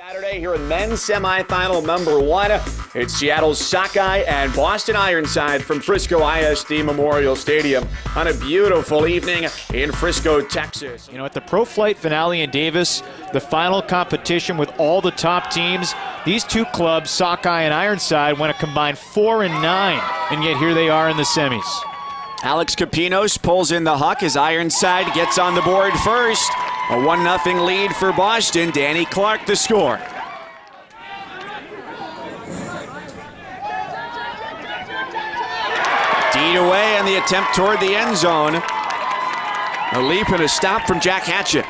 Saturday here in men's semifinal number 1. It's Seattle's Sockeye and Boston Ironside from Frisco ISD Memorial Stadium on a beautiful evening in Frisco, Texas. You know, at the Pro Flight finale in Davis, the final competition with all the top teams, these two clubs, Sockeye and Ironside, went a combined 4-9, and yet here they are in the semis. Alex Capinos pulls in the huck as Ironside gets on the board first. A 1-0 lead for Boston. Danny Clark the score. Deed away on the attempt toward the end zone. A leap and a stop from Jack Hatchett.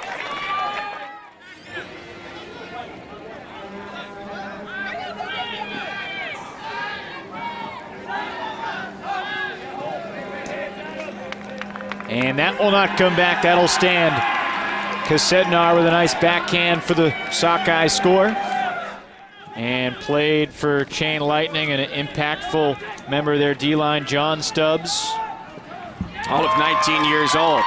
And that will not come back. That'll stand. Kassednar with a nice backhand for the Sockeye score. And played for Chain Lightning, and an impactful member of their D-line, John Stubbs. All of 19 years old.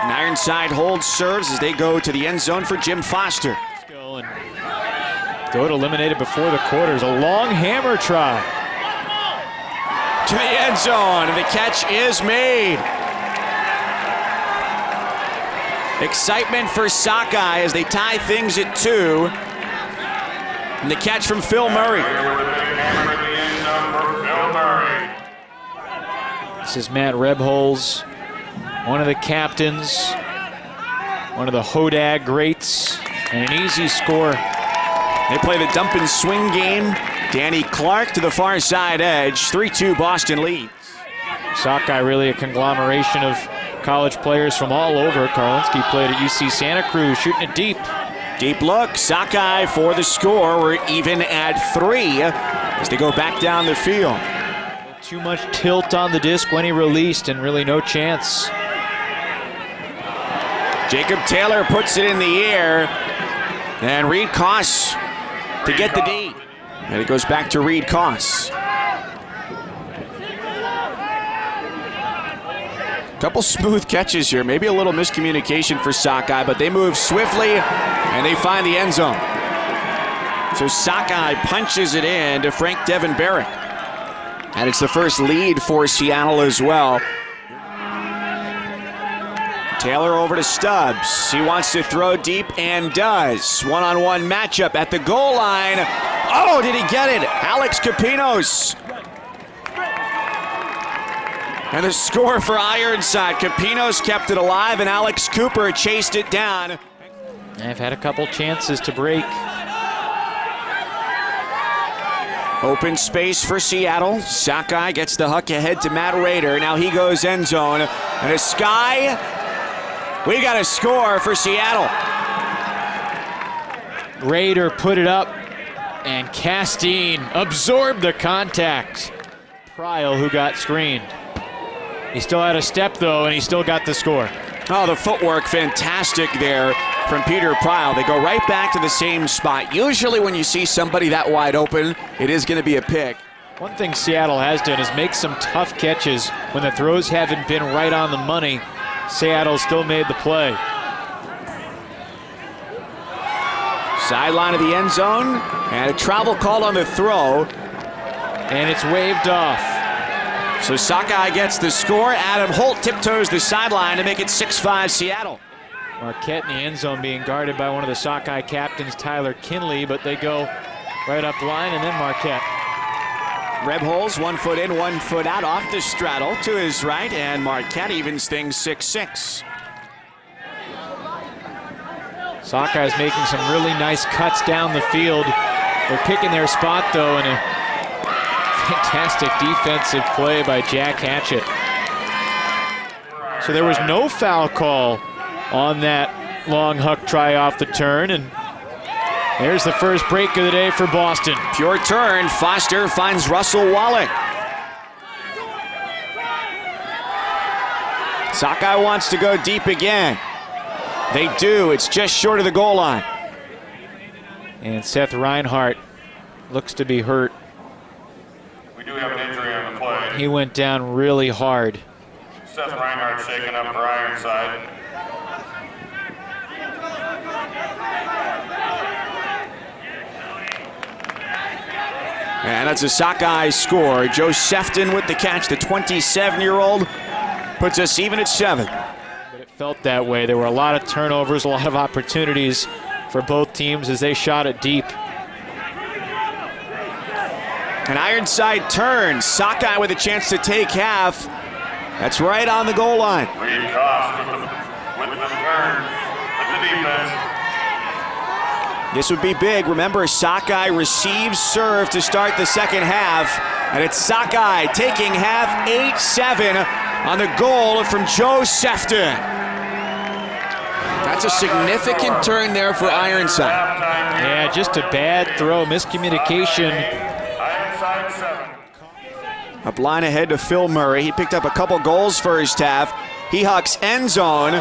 And Ironside holds serves as they go to the end zone for Jim Foster. Goat eliminated before the quarters. A long hammer try. To the end zone, and the catch is made. Excitement for Sockeye as they tie things at 2. And the catch from Phil Murray. This is Matt Rebholz, one of the captains, one of the Hodag greats, and an easy score. They play the dump and swing game. Danny Clark to the far side edge. 3-2 Boston leads. Sockeye really a conglomeration of college players from all over. Karlinski played at UC Santa Cruz, shooting it deep. Deep look. Sockeye for the score. We're even at 3 as they go back down the field. Too much tilt on the disc when he released, and really no chance. Jacob Taylor puts it in the air, and Reed Koss to get the D. And it goes back to Reed Koss. Couple smooth catches here, maybe a little miscommunication for Sockeye, but they move swiftly and they find the end zone. So Sockeye punches it in to Frank Devin Barrett. And it's the first lead for Seattle as well. Taylor over to Stubbs. He wants to throw deep and does. One-on-one matchup at the goal line. Oh, did he get it? Alex Capinos. And the score for Ironside. Capinos kept it alive, and Alex Cooper chased it down. They've had a couple chances to break. Open space for Seattle. Sockeye gets the huck ahead to Matt Rader. Now he goes end zone. And a sky. We got a score for Seattle. Rader put it up, and Castine absorbed the contact. Pryl, who got screened. He still had a step, though, and he still got the score. Oh, the footwork fantastic there from Peter Pryl. They go right back to the same spot. Usually when you see somebody that wide open, it is going to be a pick. One thing Seattle has done is make some tough catches when the throws haven't been right on the money. Seattle still made the play. Sideline of the end zone, and a travel call on the throw. And it's waved off. So Sockeye gets the score. Adam Holt tiptoes the sideline to make it 6-5 Seattle. Marquette in the end zone being guarded by one of the Sockeye captains, Tyler Kinley, but they go right up line, and then Marquette. Rebholz, 1 foot in, 1 foot out, off the straddle to his right, and Marquette evens things 6-6. Sockeye is making some really nice cuts down the field. They're picking their spot, though, and a fantastic defensive play by Jack Hatchett. So there was no foul call on that long huck try off the turn, and there's the first break of the day for Boston. Pure turn. Foster finds Russell Wallach. Sockeye wants to go deep again. They do. It's just short of the goal line. And Seth Reinhart looks to be hurt. We do have an injury on the play. He went down really hard. Seth Reinhart shaken up for Ironside. And that's a Sockeye score. Joe Sefton with the catch, the 27-year-old, puts us even at 7. But it felt that way. There were a lot of turnovers, a lot of opportunities for both teams as they shot it deep. An Ironside turn. Sockeye with a chance to take half. That's right on the goal line. Reed Cost with the turn, with the defense. This would be big. Remember, Sockeye receives serve to start the second half. And it's Sockeye taking half 8-7 on the goal from Joe Sefton. That's a significant turn there for Ironside. Yeah, just a bad throw, miscommunication. Ironside 7. Up line ahead to Phil Murray. He picked up a couple goals first half. He hucks end zone.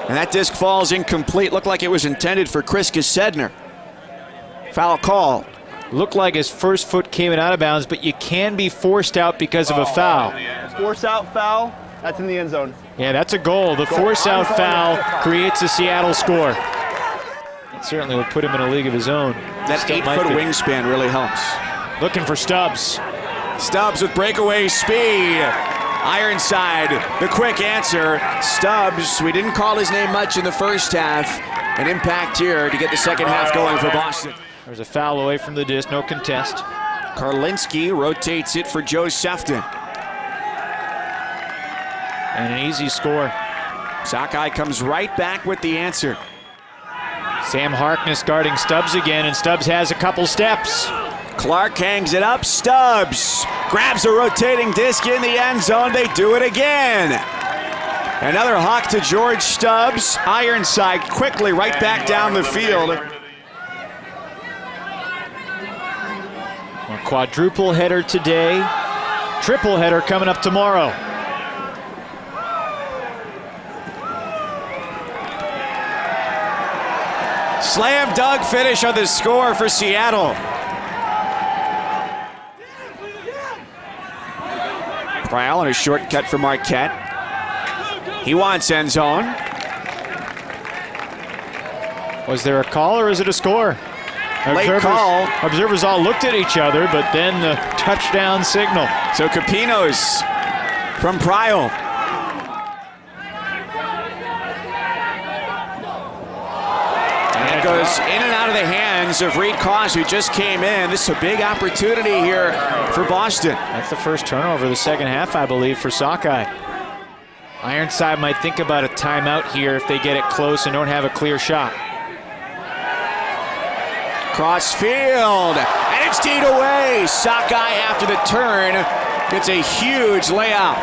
And that disc falls incomplete. Looked like it was intended for Chris Gesedner. Foul call. Looked like his first foot came out of bounds, but you can be forced out because of a foul. Force out foul, that's in the end zone. Yeah, that's a goal. The force out foul creates a Seattle score. It certainly would put him in a league of his own. That Still 8-foot might be. wingspan really helps. Looking for Stubbs. Stubbs with breakaway speed. Ironside, the quick answer. Stubbs, we didn't call his name much in the first half. An impact here to get the second half going for Boston. There's a foul away from the disc, no contest. Karlinski rotates it for Joe Sefton. And an easy score. Sockeye comes right back with the answer. Sam Harkness guarding Stubbs again, and Stubbs has a couple steps. Clark hangs it up. Stubbs grabs a rotating disc in the end zone. They do it again. Another hawk to George Stubbs. Ironside quickly right back down the field. A quadruple header today. Triple header coming up tomorrow. Slam dunk finish on the score for Seattle. Prowl on a shortcut for Marquette. He wants end zone. Was there a call or is it a score? Late call. Observers all looked at each other, but then the touchdown signal. So Capinos from Prowl. And it goes in and out of the hands of Reed Koss, who just came in. This is a big opportunity here for Boston. That's the first turnover of the second half, I believe, for Sockeye. Ironside might think about a timeout here if they get it close and don't have a clear shot. Cross field, and it's teed away. Sockeye after the turn gets a huge layout.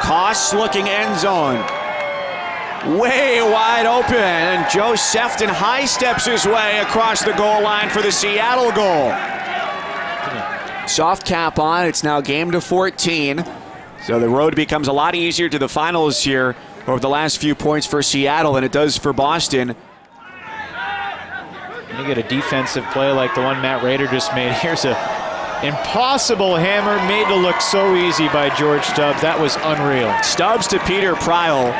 Koss looking end zone. Way wide open, and Joe Sefton high steps his way across the goal line for the Seattle goal. Soft cap on, it's now game to 14. So the road becomes a lot easier to the finals here over the last few points for Seattle than it does for Boston. You get a defensive play like the one Matt Rader just made. Here's a impossible hammer made to look so easy by George Stubbs. That was unreal. Stubbs to Peter Prowl.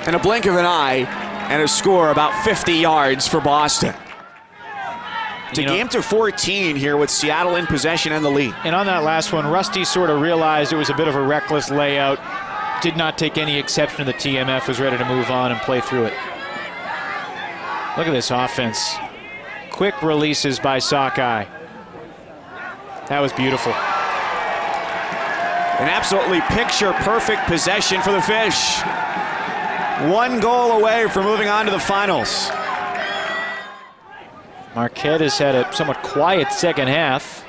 In a blink of an eye, and a score about 50 yards for Boston. It's a game to 14 here with Seattle in possession and the lead. And on that last one, Rusty sort of realized it was a bit of a reckless layout. Did not take any exception to the TMF, was ready to move on and play through it. Look at this offense. Quick releases by Sockeye. That was beautiful. An absolutely picture-perfect possession for the Fish. One goal away from moving on to the finals. Marquette has had a somewhat quiet second half.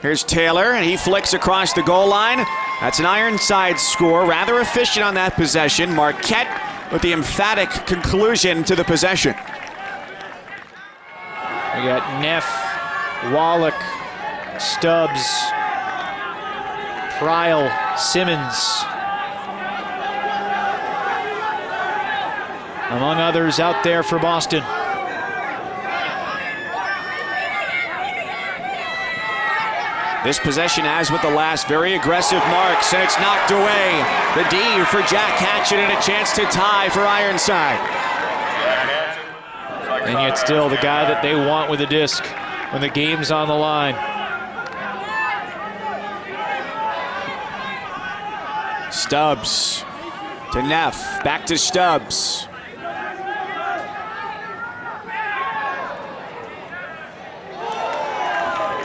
Here's Taylor, and he flicks across the goal line. That's an Ironside score, rather efficient on that possession. Marquette with the emphatic conclusion to the possession. We got Neff, Wallach, Stubbs, Prowl, Simmons, among others out there for Boston. This possession, as with the last, very aggressive marks, and it's knocked away. The D for Jack Hatchett, and a chance to tie for Ironside. And yet still the guy that they want with the disc when the game's on the line. Stubbs to Neff, back to Stubbs.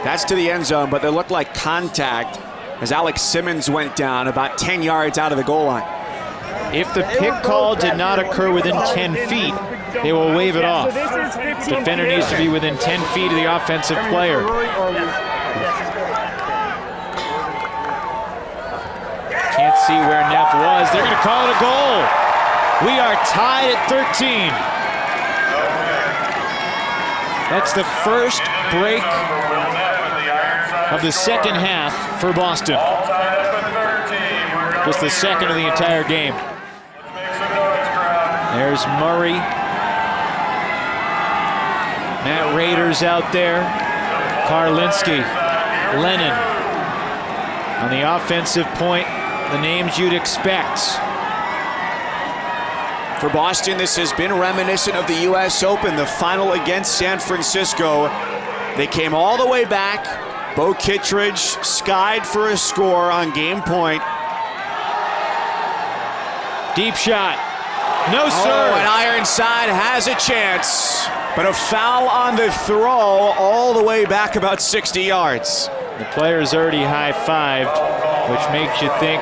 That's to the end zone, but there looked like contact as Alex Simmons went down about 10 yards out of the goal line. If the pick call did not occur within 10 feet, they will wave it off. Defender needs to be within 10 feet of the offensive player. Can't see where Neff was. They're going to call it a goal. We are tied at 13. That's the first break of the second half for Boston. Just the second of the entire game. There's Murray. Matt Rader's out there. Karlinski. Lennon. On the offensive point, the names you'd expect. For Boston, this has been reminiscent of the U.S. Open, the final against San Francisco. They came all the way back. Bo Kittredge skied for a score on game point. Deep shot. No, sir. Oh, and Ironside has a chance, but a foul on the throw all the way back about 60 yards. The player's already high-fived, which makes you think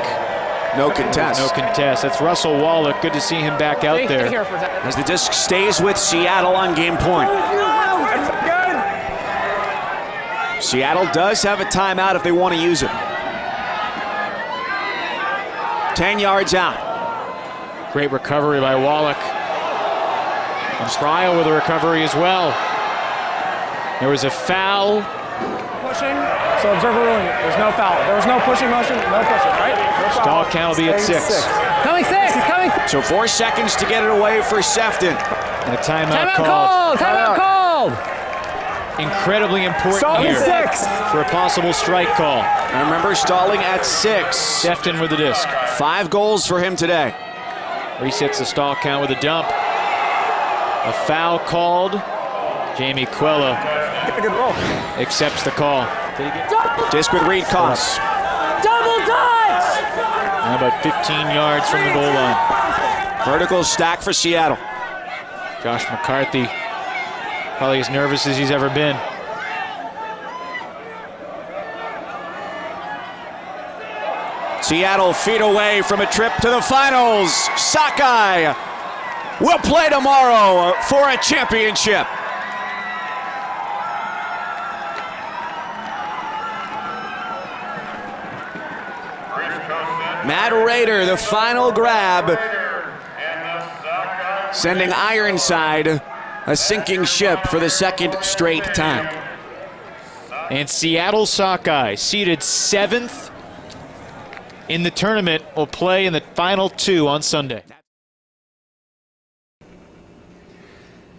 no contest. No contest. That's Russell Wallach. Good to see him back out there. As the disc stays with Seattle on game point. Seattle does have a timeout if they want to use it. 10 yards out. Great recovery by Wallach. On trial with a recovery as well. There was a foul. Pushing, so observer ruling it. There's no foul. There was no pushing motion, no pushing, right? No Stall count will be at 6. Coming 6, he's coming. So 4 seconds to get it away for Sefton. And a timeout called. Timeout called. Incredibly important Stalling here 6. for a possible strike call. And remember, stalling at 6. Sefton with the disc. 5 goals for him today. Resets the stall count with a dump. A foul called. Jamie Quella accepts the call. Disc with Reed Koss. Double touch! And about 15 yards from the goal line. Vertical stack for Seattle. Josh McCarthy, probably as nervous as he's ever been. Seattle feet away from a trip to the finals. Sockeye will play tomorrow for a championship. Matt Rader, the final grab, sending Ironside a sinking ship for the second straight time. And Seattle Sockeye, seeded 7th in the tournament, will play in the final 2 on Sunday.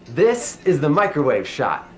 This is the microwave shot.